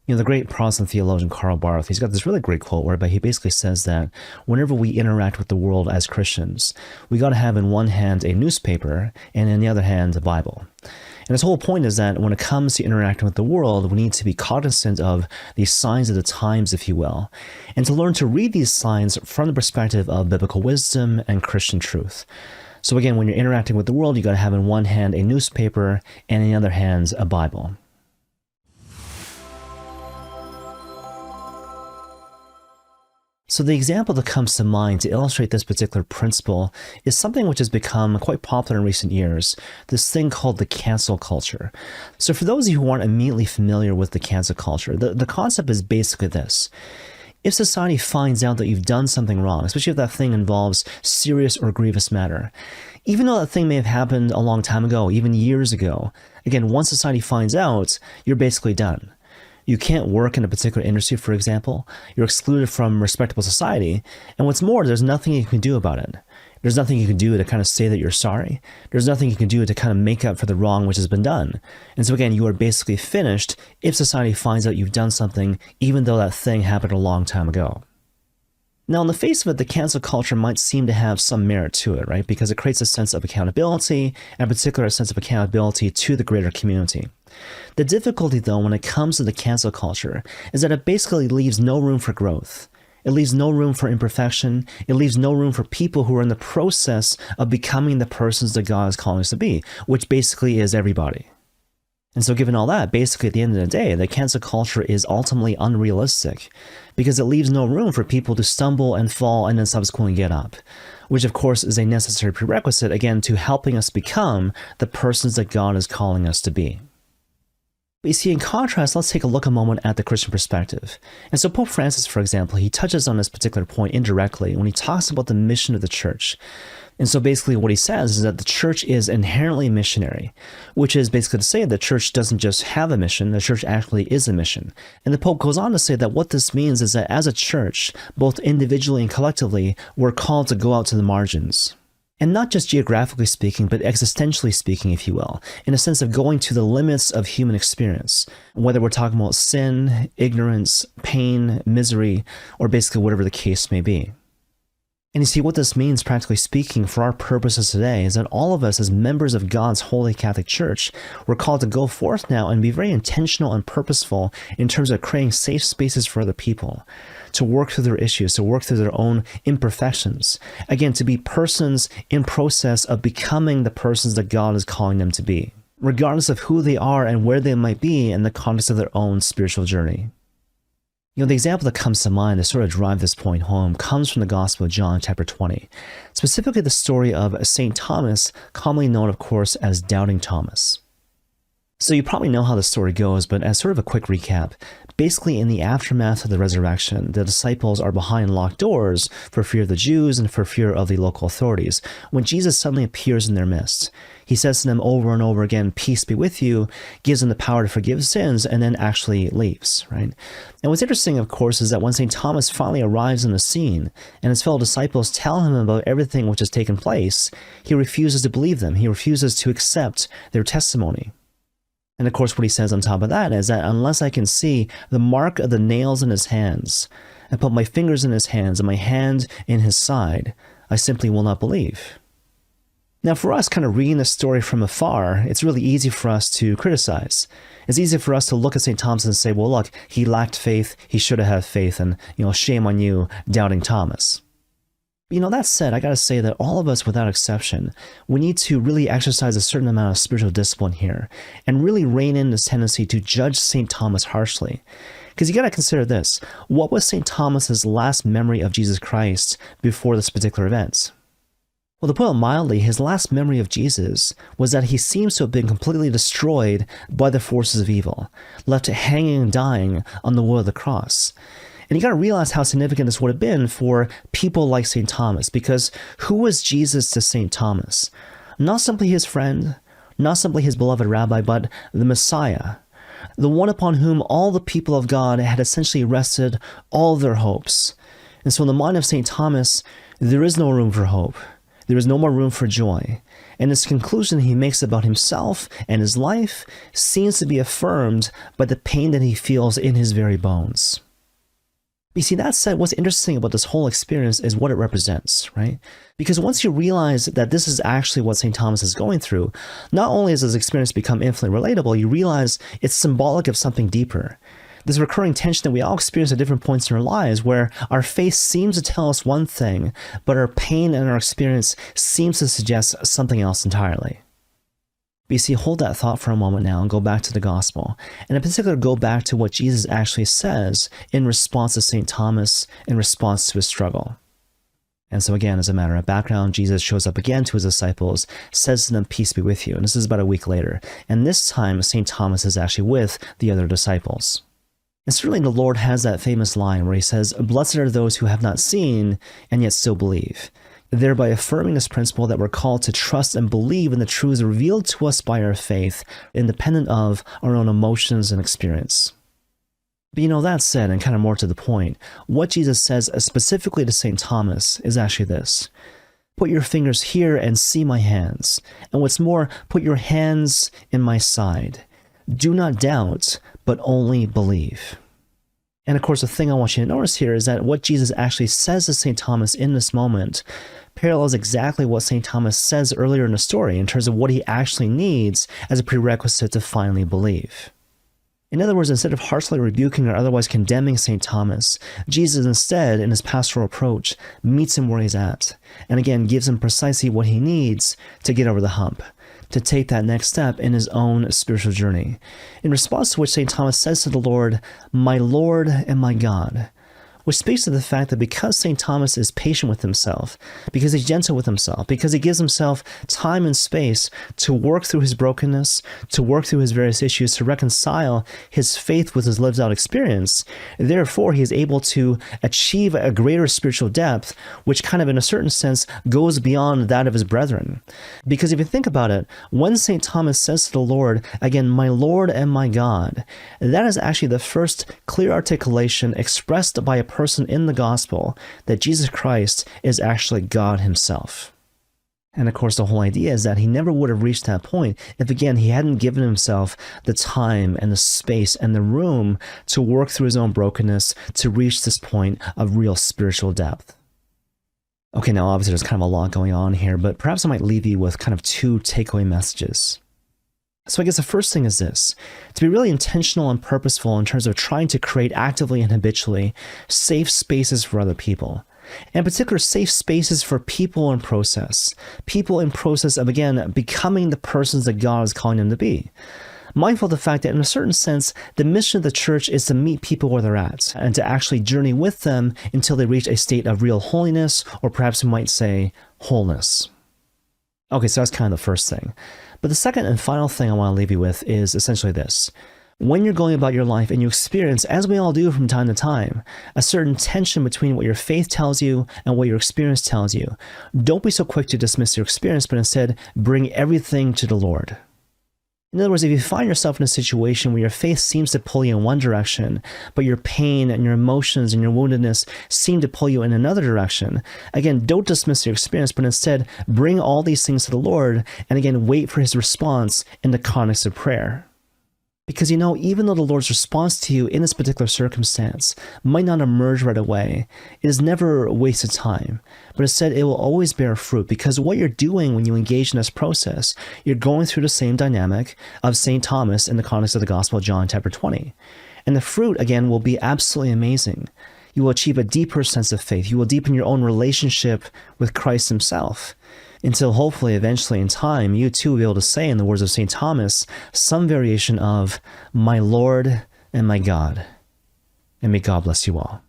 The great Protestant theologian Karl Barth, he's got this really great quote whereby he basically says that whenever we interact with the world as Christians, we got to have in one hand a newspaper and in the other hand a Bible. And his whole point is that when it comes to interacting with the world, we need to be cognizant of these signs of the times, if you will, and to learn to read these signs from the perspective of biblical wisdom and Christian truth. So again, when you're interacting with the world, you got to have in one hand a newspaper and in the other hand a Bible. So the example that comes to mind to illustrate this particular principle is something which has become quite popular in recent years, this thing called the cancel culture. So for those of you who aren't immediately familiar with the cancel culture, the concept is basically this. If society finds out that you've done something wrong, especially if that thing involves serious or grievous matter, even though that thing may have happened a long time ago, even years ago, again, once society finds out, you're basically done. You can't work in a particular industry, for example. You're excluded from respectable society. And what's more, there's nothing you can do about it. There's nothing you can do to kind of say that you're sorry. There's nothing you can do to kind of make up for the wrong which has been done. And so again, you are basically finished if society finds out you've done something, even though that thing happened a long time ago. Now, on the face of it, the cancel culture might seem to have some merit to it, right? Because it creates a sense of accountability, and in particular, a sense of accountability to the greater community. The difficulty, though, when it comes to the cancel culture, is that it basically leaves no room for growth. It leaves no room for imperfection. It leaves no room for people who are in the process of becoming the persons that God is calling us to be, which basically is everybody. And so given all that, basically at the end of the day, the cancel culture is ultimately unrealistic because it leaves no room for people to stumble and fall and then subsequently get up, which of course is a necessary prerequisite, again, to helping us become the persons that God is calling us to be. But you see, in contrast, let's take a look a moment at the Christian perspective. And so Pope Francis, for example, he touches on this particular point indirectly when he talks about the mission of the church. And so basically what he says is that the church is inherently missionary, which is basically to say the church doesn't just have a mission, the church actually is a mission. And the Pope goes on to say that what this means is that as a church, both individually and collectively, we're called to go out to the margins. And not just geographically speaking, but existentially speaking, if you will, in a sense of going to the limits of human experience, whether we're talking about sin, ignorance, pain, misery, or basically whatever the case may be. And you see, what this means, practically speaking, for our purposes today is that all of us as members of God's Holy Catholic Church, we're called to go forth now and be very intentional and purposeful in terms of creating safe spaces for other people, to work through their issues, to work through their own imperfections. Again, to be persons in process of becoming the persons that God is calling them to be, regardless of who they are and where they might be in the context of their own spiritual journey. The example that comes to mind to sort of drive this point home comes from the Gospel of John, chapter 20, specifically the story of St. Thomas, commonly known, of course, as Doubting Thomas. So you probably know how the story goes, but as sort of a quick recap, basically in the aftermath of the resurrection, the disciples are behind locked doors for fear of the Jews and for fear of the local authorities, when Jesus suddenly appears in their midst. He says to them over and over again, "Peace be with you," gives them the power to forgive sins, and then actually leaves, right? And what's interesting, of course, is that when St. Thomas finally arrives on the scene and his fellow disciples tell him about everything which has taken place, he refuses to believe them. He refuses to accept their testimony. And of course, what he says on top of that is that unless I can see the mark of the nails in his hands, and put my fingers in his hands and my hand in his side, I simply will not believe. Now, for us kind of reading this story from afar, it's really easy for us to criticize. It's easy for us to look at St. Thomas and say, well, look, he lacked faith, he should have had faith, and, shame on you, Doubting Thomas. That said, I got to say that all of us, without exception, we need to really exercise a certain amount of spiritual discipline here and really rein in this tendency to judge St. Thomas harshly. Because you got to consider this. What was St. Thomas's last memory of Jesus Christ before this particular event? Well, to put it mildly, his last memory of Jesus was that he seems to have been completely destroyed by the forces of evil, left hanging and dying on the wood of the cross. And you got to realize how significant this would have been for people like St. Thomas, because who was Jesus to St. Thomas? Not simply his friend, not simply his beloved rabbi, but the Messiah, the one upon whom all the people of God had essentially rested all their hopes. And so in the mind of St. Thomas, there is no room for hope. There is no more room for joy. And this conclusion he makes about himself and his life seems to be affirmed by the pain that he feels in his very bones. But you see, that said, what's interesting about this whole experience is what it represents, right? Because once you realize that this is actually what St. Thomas is going through, not only does his experience become infinitely relatable, you realize it's symbolic of something deeper. This recurring tension that we all experience at different points in our lives, where our faith seems to tell us one thing, but our pain and our experience seems to suggest something else entirely. But you see, hold that thought for a moment now and go back to the gospel, and in particular go back to what Jesus actually says in response to St. Thomas, in response to his struggle. And so again, as a matter of background, Jesus shows up again to his disciples, says to them, "Peace be with you." And this is about a week later. And this time, St. Thomas is actually with the other disciples. And certainly the Lord has that famous line where he says, "Blessed are those who have not seen and yet still believe," thereby affirming this principle that we're called to trust and believe in the truths revealed to us by our faith, independent of our own emotions and experience. But that said, and kind of more to the point, what Jesus says specifically to St. Thomas is actually this: "Put your fingers here and see my hands. And what's more, put your hands in my side. Do not doubt, but only believe." And of course, the thing I want you to notice here is that what Jesus actually says to St. Thomas in this moment parallels exactly what St. Thomas says earlier in the story in terms of what he actually needs as a prerequisite to finally believe. In other words, instead of harshly rebuking or otherwise condemning St. Thomas, Jesus instead, in his pastoral approach, meets him where he's at, and again gives him precisely what he needs to get over the hump, to take that next step in his own spiritual journey. In response to which St. Thomas says to the Lord, "My Lord and my God," which speaks to the fact that because St. Thomas is patient with himself, because he's gentle with himself, because he gives himself time and space to work through his brokenness, to work through his various issues, to reconcile his faith with his lived out experience, therefore he is able to achieve a greater spiritual depth, which kind of in a certain sense goes beyond that of his brethren. Because if you think about it, when St. Thomas says to the Lord, again, "My Lord and my God," that is actually the first clear articulation expressed by a person in the gospel that Jesus Christ is actually God himself. And of course, the whole idea is that he never would have reached that point if, again, he hadn't given himself the time and the space and the room to work through his own brokenness to reach this point of real spiritual depth. Okay, now obviously there's kind of a lot going on here, but perhaps I might leave you with kind of two takeaway messages. So I guess the first thing is this: to be really intentional and purposeful in terms of trying to create actively and habitually safe spaces for other people. And in particular, safe spaces for people in process. People in process of, again, becoming the persons that God is calling them to be. Mindful of the fact that in a certain sense, the mission of the church is to meet people where they're at and to actually journey with them until they reach a state of real holiness, or perhaps we might say wholeness. Okay, so that's kind of the first thing. But the second and final thing I want to leave you with is essentially this. When you're going about your life and you experience, as we all do from time to time, a certain tension between what your faith tells you and what your experience tells you, don't be so quick to dismiss your experience, but instead bring everything to the Lord. In other words, if you find yourself in a situation where your faith seems to pull you in one direction, but your pain and your emotions and your woundedness seem to pull you in another direction, again, don't dismiss your experience, but instead bring all these things to the Lord, and again, wait for his response in the context of prayer. Because even though the Lord's response to you in this particular circumstance might not emerge right away, it is never a waste of time, but instead it will always bear fruit, because what you're doing when you engage in this process, you're going through the same dynamic of St. Thomas in the context of the Gospel of John chapter 20. And the fruit, again, will be absolutely amazing. You will achieve a deeper sense of faith. You will deepen your own relationship with Christ himself, until hopefully eventually in time you too will be able to say, in the words of St. Thomas, some variation of "My Lord and my God." And may God bless you all.